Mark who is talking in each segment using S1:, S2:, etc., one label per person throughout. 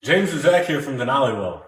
S1: James and Zach here from Denali Weld.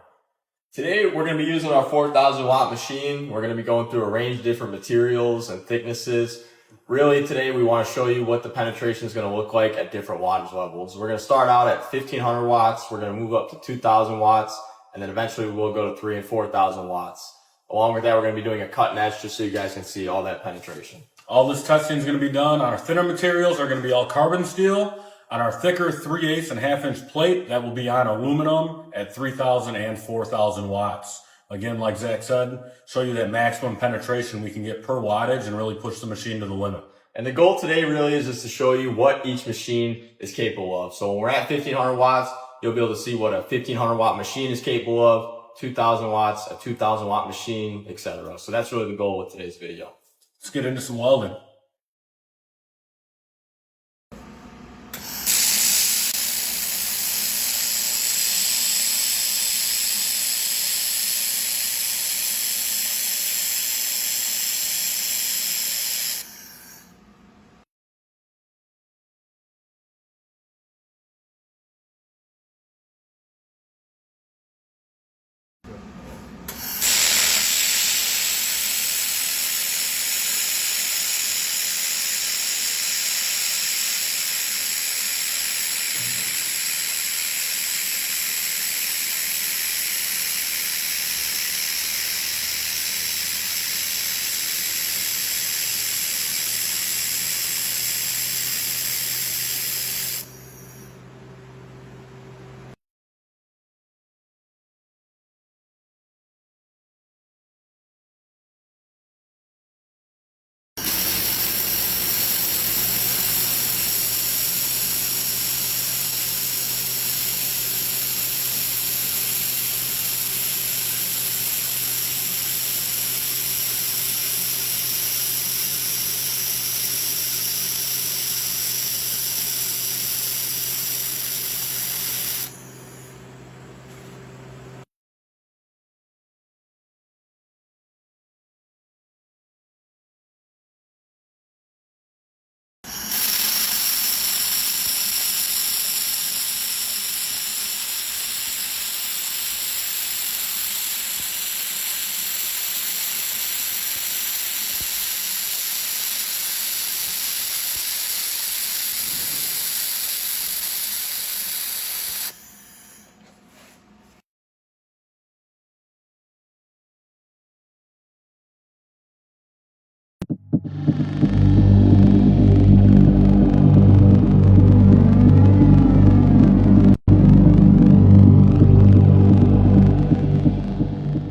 S2: Today we're going to be using our 4,000 watt machine. We're going to be going through a range of different materials and thicknesses. Really today we want to show you what the penetration is going to look like at different wattage levels. We're going to start out at 1,500 watts. We're going to move up to 2,000 watts. And then eventually we'll go to 3,000 and 4,000 watts. Along with that, we're going to be doing a cut and etch just so you guys can see all that penetration.
S1: All this testing is going to be done on our thinner materials are going to be all carbon steel. On our thicker 3/8 and 1/2 inch plate, that will be on aluminum at 3,000 and 4,000 watts. Again, like Zach said, show you that maximum penetration we can get per wattage and really push the machine to the limit.
S2: And the goal today really is just to show you what each machine is capable of. So when we're at 1,500 watts, you'll be able to see what a 1,500 watt machine is capable of, 2,000 watts, a 2,000 watt machine, etc. So that's really the goal with today's video.
S1: Let's get into some welding.